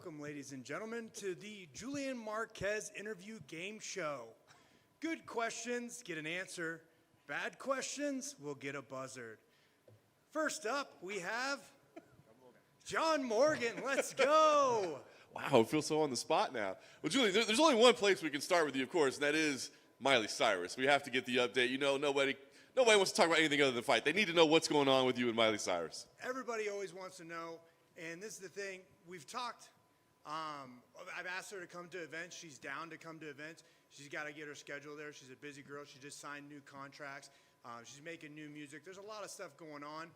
Welcome, ladies and gentlemen, to the Julian Marquez interview game show. Good questions, get an answer. Bad questions, we'll get a buzzard. First up, we have John Morgan. Let's go. Wow, I feel so on the spot now. Well, Julian, there's only one place we can start with you, of course, and that is Miley Cyrus. We have to get the update. You know, nobody wants to talk about anything other than the fight. They need to know what's going on with you and Miley Cyrus. Everybody always wants to know, and this is the thing. We've talked. I've asked her to come to events. She's down to come to events. She's got to get her schedule there. She's a busy girl. She just signed new contracts. She's making new music. There's a lot of stuff going on.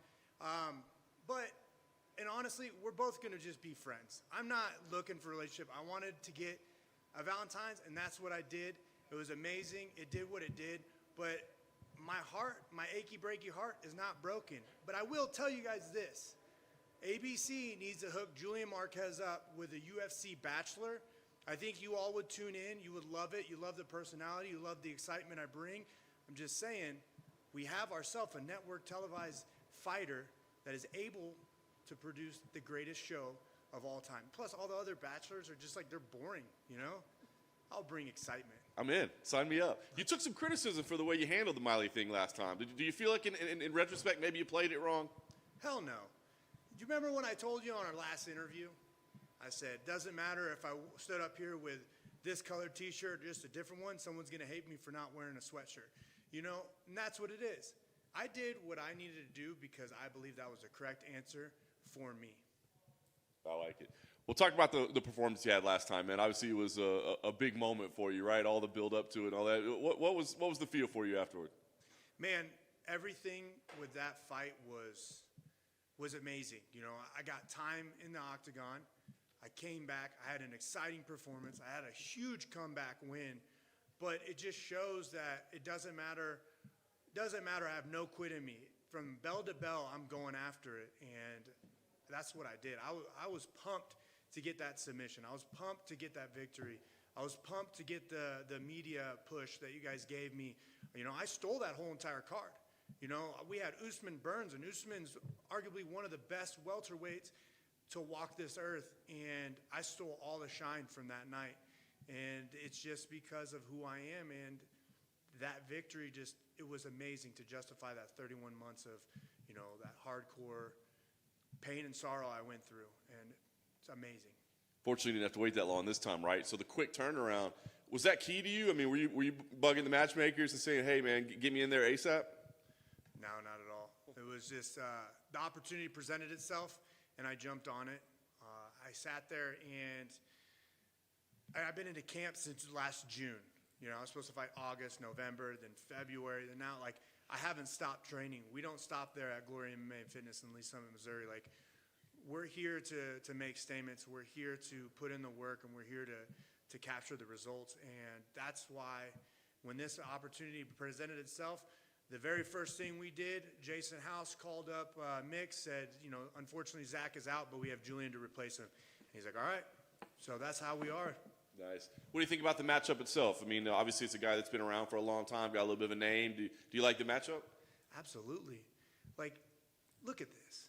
And honestly, we're both going to just be friends. I'm not looking for a relationship. I wanted to get a Valentine's, and that's what I did. It was amazing. It did what it did. But my heart, my achy, breaky heart is not broken. But I will tell you guys this. ABC needs to hook Julian Marquez up with a UFC Bachelor. I think you all would tune in. You would love it. You love the personality. You love the excitement I bring. I'm just saying, we have ourselves a network televised fighter that is able to produce the greatest show of all time. Plus, all the other bachelors are just like, they're boring, you know? I'll bring excitement. I'm in. Sign me up. You took some criticism for the way you handled the Miley thing last time. Do you feel like in retrospect maybe you played it wrong? Hell no. Do you remember when I told you on our last interview? I said, doesn't matter if I stood up here with this colored t-shirt or just a different one, someone's going to hate me for not wearing a sweatshirt. You know, and that's what it is. I did what I needed to do because I believe that was the correct answer for me. I like it. We'll talk about the performance you had last time, man. Obviously, it was a big moment for you, right? All the build up to it and all that. What was the feel for you afterward? Man, everything with that fight was amazing. You know, I got time in the octagon. I came back. I had an exciting performance. I had a huge comeback win. But it just shows that it doesn't matter. I have no quit in me. From bell to bell, I'm going after it. And that's what I did. I was pumped to get that submission. I was pumped to get that victory. I was pumped to get the media push that you guys gave me. You know, I stole that whole entire card. You know, we had Usman Burns, and Usman's arguably one of the best welterweights to walk this earth, and I stole all the shine from that night. And it's just because of who I am, and that victory it was amazing to justify that 31 months of, you know, that hardcore pain and sorrow I went through, and it's amazing. Fortunately, you didn't have to wait that long this time, right? So the quick turnaround, was that key to you? I mean, were you bugging the matchmakers and saying, hey, man, get me in there ASAP? No, not at all. It was just the opportunity presented itself, and I jumped on it. I sat there, and I've been into camp since last June. You know, I was supposed to fight August, November, then February, and now, like, I haven't stopped training. We don't stop there at Glory MMA and Fitness in Lee Summit, Missouri. Like, we're here to make statements. We're here to put in the work, and we're here to capture the results. And that's why when this opportunity presented itself, the very first thing we did, Jason House called up Mick, said, you know, unfortunately Zach is out, but we have Julian to replace him. And he's like, all right. So that's how we are. Nice. What do you think about the matchup itself? I mean, obviously it's a guy that's been around for a long time, got a little bit of a name. Do you like the matchup? Absolutely. Like, look at this.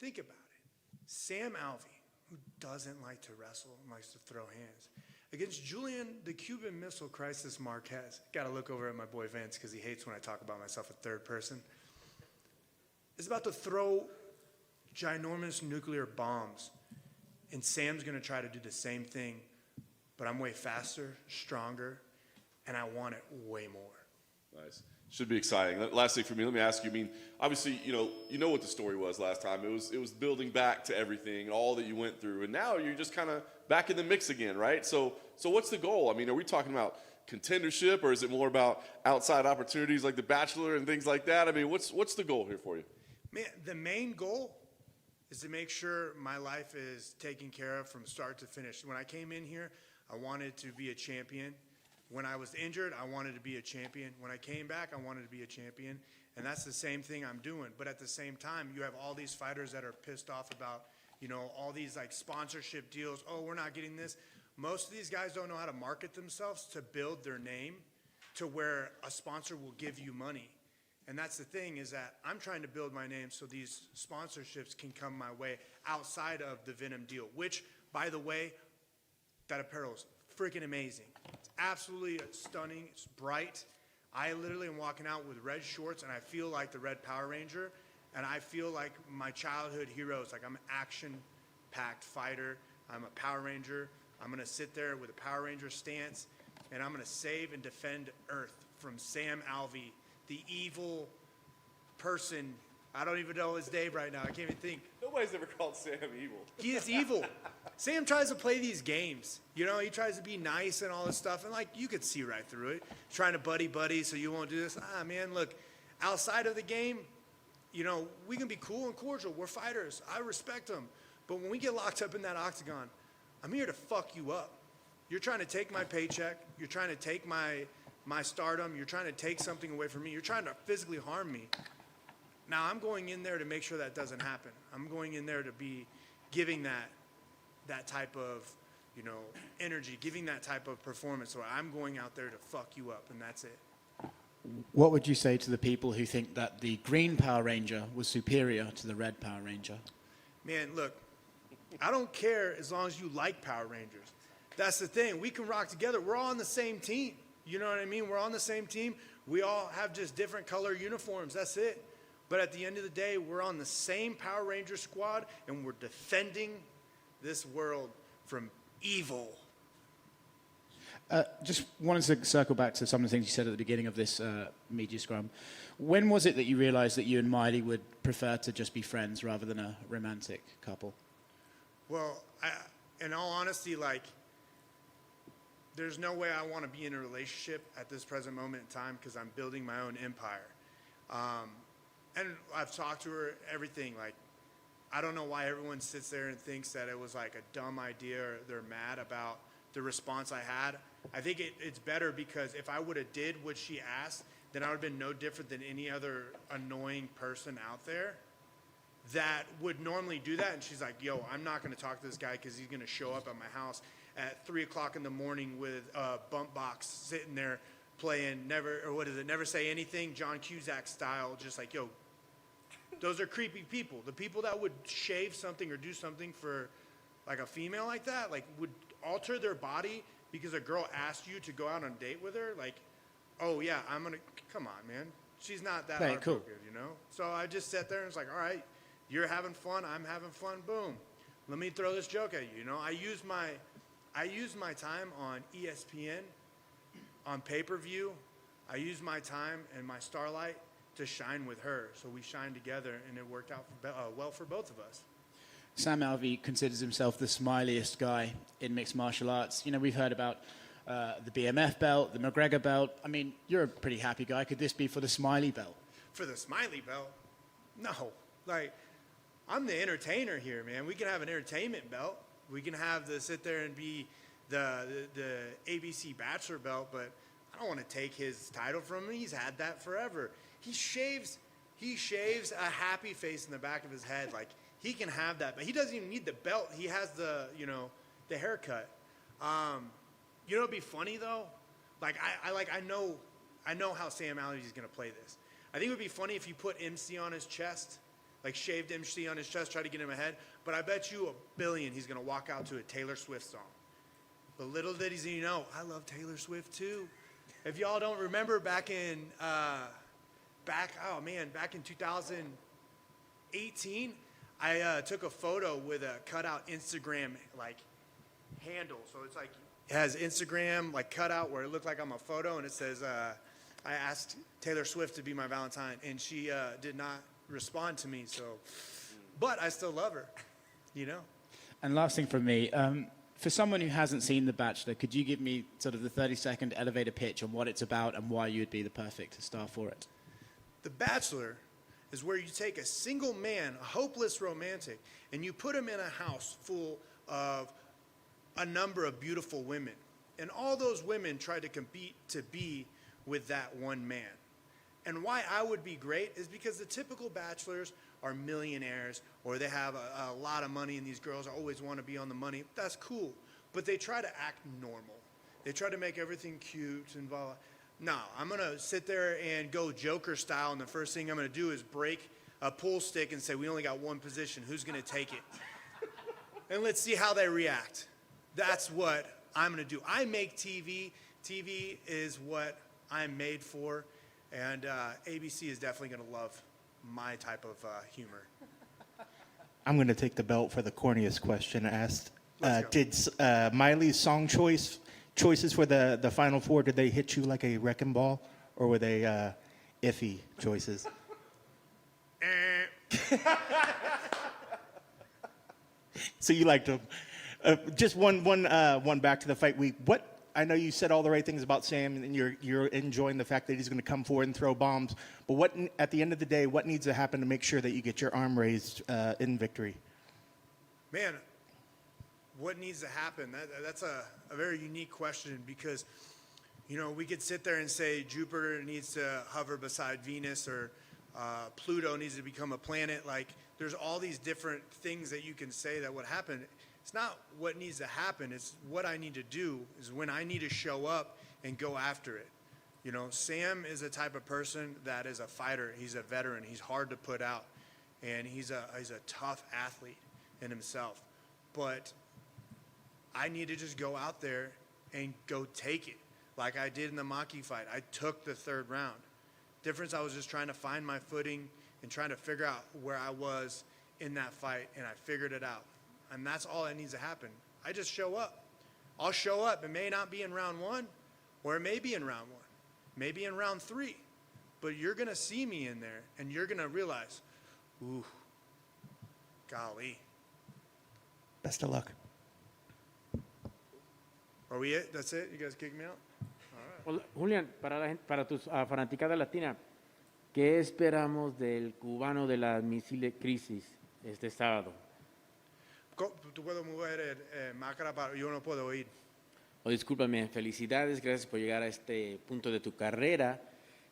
Think about it. Sam Alvey, who doesn't like to wrestle and likes to throw hands, against Julian, the Cuban Missile Crisis Marquez. Got to look over at my boy Vince because he hates when I talk about myself in third person. Is about to throw ginormous nuclear bombs, and Sam's going to try to do the same thing, but I'm way faster, stronger, and I want it way more. Nice. Should be exciting. Last thing for me, let me ask you. I mean, obviously, you know what the story was last time. It was building back to everything, all that you went through, and now you're just kind of back in the mix again, right? So what's the goal? I mean, are we talking about contendership, or is it more about outside opportunities like The Bachelor and things like that? I mean, what's the goal here for you? Man, the main goal is to make sure my life is taken care of from start to finish. When I came in here, I wanted to be a champion. When I was injured, I wanted to be a champion. When I came back, I wanted to be a champion. And that's the same thing I'm doing. But at the same time, you have all these fighters that are pissed off about, you know, all these like sponsorship deals. Oh, we're not getting this. Most of these guys don't know how to market themselves to build their name to where a sponsor will give you money. And that's the thing, is that I'm trying to build my name so these sponsorships can come my way outside of the Venom deal, which by the way, that apparel is freaking amazing. It's absolutely stunning. It's bright. I literally am walking out with red shorts, and I feel like the Red Power Ranger, and I feel like my childhood heroes. Like I'm an action-packed fighter. I'm a Power Ranger. I'm going to sit there with a Power Ranger stance, and I'm going to save and defend Earth from Sam Alvey, the evil person. I don't even know his name right now. I can't even think. Nobody's ever called Sam evil. He is evil. Sam tries to play these games. You know, he tries to be nice and all this stuff. And, like, you could see right through it. Trying to buddy so you won't do this. Man, look, outside of the game, you know, we can be cool and cordial. We're fighters. I respect them. But when we get locked up in that octagon, I'm here to fuck you up. You're trying to take my paycheck. You're trying to take my stardom. You're trying to take something away from me. You're trying to physically harm me. Now, I'm going in there to make sure that doesn't happen. I'm going in there to be giving that type of, you know, energy, giving that type of performance. So I'm going out there to fuck you up, and that's it. What would you say to the people who think that the green Power Ranger was superior to the red Power Ranger? Man, look, I don't care as long as you like Power Rangers. That's the thing. We can rock together. We're all on the same team. You know what I mean? We're on the same team. We all have just different color uniforms. That's it. But at the end of the day, we're on the same Power Ranger squad, and we're defending this world from evil. Just wanted to circle back to some of the things you said at the beginning of this media scrum. When was it that you realized that you and Miley would prefer to just be friends rather than a romantic couple? Well, in all honesty, like, there's no way I want to be in a relationship at this present moment in time because I'm building my own empire. And I've talked to her, everything. Like, I don't know why everyone sits there and thinks that it was like a dumb idea or they're mad about the response I had. I think it's better because if I would have did what she asked, then I would have been no different than any other annoying person out there that would normally do that. And she's like, yo, I'm not going to talk to this guy because he's going to show up at my house at 3 o'clock in the morning with a bump box sitting there playing Never Say Anything, John Cusack style, just like, yo, those are creepy people. The people that would shave something or do something for like a female like that, like would alter their body because a girl asked you to go out on a date with her, like, oh yeah, come on, man. She's not that heartbroken, you know? So I just sat there and was like, all right, you're having fun, I'm having fun, boom. Let me throw this joke at you, you know? I use my time on ESPN, on pay-per-view. I use my time and my starlight to shine with her. So we shined together, and it worked out well for both of us. Sam Alvey considers himself the smiliest guy in mixed martial arts. You know, we've heard about the BMF belt, the McGregor belt. I mean, you're a pretty happy guy. Could this be for the Smiley belt? For the Smiley belt? No. Like, I'm the entertainer here, man. We can have an entertainment belt. We can have sit there and be the ABC Bachelor belt, but I don't want to take his title from him. He's had that forever. He shaves a happy face in the back of his head. Like, he can have that, but he doesn't even need the belt. He has the haircut. You know, it'd be funny though. Like, I know how Sam Alvey is gonna play this. I think it would be funny if you put MC on his chest, like shaved MC on his chest, try to get him ahead. But I bet you $1 billion he's gonna walk out to a Taylor Swift song. But little did he know, I love Taylor Swift too. If y'all don't remember back in 2018, I took a photo with a cutout Instagram like handle. So it's like it has Instagram like cutout where it looked like I'm a photo, and it says I asked Taylor Swift to be my Valentine, and she did not respond to me. So, but I still love her, you know. And last thing from me, for someone who hasn't seen The Bachelor, could you give me sort of the 30-second elevator pitch on what it's about and why you would be the perfect star for it? The Bachelor is where you take a single man, a hopeless romantic, and you put him in a house full of a number of beautiful women. And all those women try to compete to be with that one man. And why I would be great is because the typical bachelors are millionaires or they have a lot of money, and these girls always want to be on the money. That's cool. But they try to act normal. They try to make everything cute and blah, blah. No, I'm going to sit there and go Joker style, and the first thing I'm going to do is break a pool stick and say, we only got one position. Who's going to take it? and let's see how they react. That's what I'm going to do. I make TV. TV is what I'm made for, and ABC is definitely going to love my type of humor. I'm going to take the belt for the corniest question asked. Let's go. Did Miley's song choices for the Final Four, did they hit you like a wrecking ball, or were they iffy choices? So you liked them. Just one back to the fight week. I know you said all the right things about Sam, and you're enjoying the fact that he's going to come forward and throw bombs. But what, at the end of the day, what needs to happen to make sure that you get your arm raised in victory? Man, what needs to happen? That's a very unique question because, you know, we could sit there and say Jupiter needs to hover beside Venus or Pluto needs to become a planet. Like, there's all these different things that you can say that would happen. It's not what needs to happen. It's what I need to do is when I need to show up and go after it. You know, Sam is a type of person that is a fighter. He's a veteran. He's hard to put out. And he's a tough athlete in himself. But I need to just go out there and go take it like I did in the Maki fight. I took the third round. Difference, I was just trying to find my footing and trying to figure out where I was in that fight, and I figured it out. And that's all that needs to happen. I just show up. I'll show up. It may not be in round 1, or it may be in round 1, maybe in round 3. But you're going to see me in there, and you're going to realize, ooh, golly. Best of luck. Are we it? That's it? You guys kick me out? Hola, Julian, para tus fanaticada latina, ¿qué esperamos del cubano de la misiles crisis este sábado? Tú puedes mover máscara para... Yo no puedo oír. Oh, discúlpame, felicidades, gracias por llegar a este punto de tu carrera.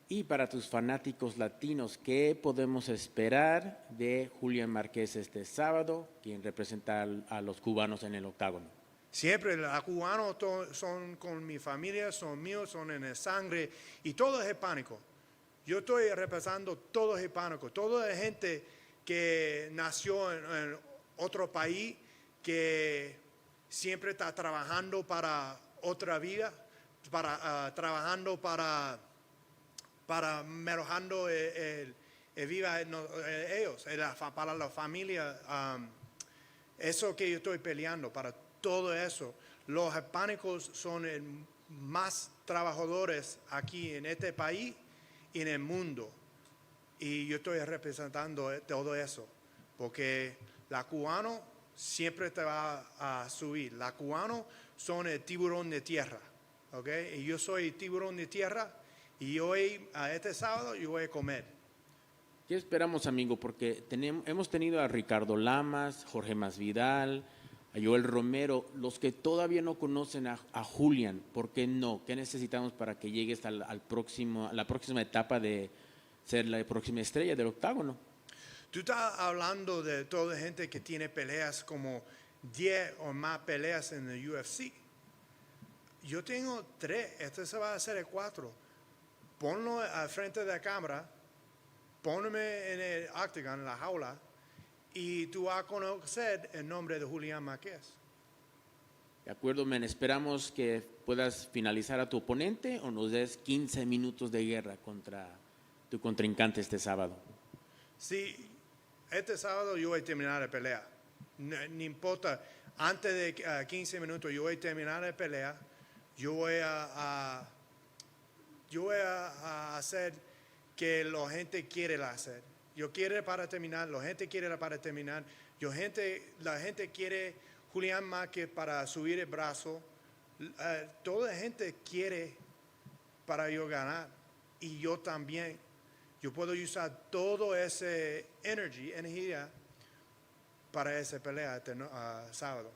Y para tus fanáticos latinos, ¿qué podemos esperar de Julian Marquez este sábado, quien representa a los cubanos en el octágono? Siempre los cubanos son con mi familia, son míos, son en el sangre y todo es hispánico. Yo estoy representando todo hispánico, toda la gente que nació en otro país, que siempre está trabajando para otra vida, trabajando para mejorando el vida ellos, para la familia. Eso que yo estoy peleando, para todo eso. Los hispánicos son más trabajadores aquí en este país y en el mundo. Y yo estoy representando todo eso, porque la cubano siempre te va a subir. La cubano son el tiburón de tierra, ¿ok? Y yo soy el tiburón de tierra y hoy, a este sábado, yo voy a comer. ¿Qué esperamos, amigo? Porque hemos tenido a Ricardo Lamas, Jorge Masvidal, a Joel Romero, los que todavía no conocen a Julian. ¿Por qué no? ¿Qué necesitamos para que llegue hasta la próxima etapa de ser la próxima estrella del octágono? Tú estás hablando de toda la gente que tiene peleas como 10 o más peleas en el UFC. Yo tengo 3, este se va a hacer el 4. Ponlo al frente de la cámara, ponme en el octagon, en la jaula, y tú vas a conocer el nombre de Julian Marquez. De acuerdo, men. Esperamos que puedas finalizar a tu oponente o nos des 15 minutos de guerra contra tu contrincante este sábado. Sí, este sábado yo voy a terminar la pelea. No importa, antes de 15 minutos yo voy a terminar la pelea. Yo voy a hacer que la gente quiere hacer. Yo quiero para terminar, la gente quiere para terminar. La gente quiere Julian Marquez para subir el brazo. Toda la gente quiere para yo ganar. Y yo también. Yo puedo usar todo ese energía para esa pelea este sábado.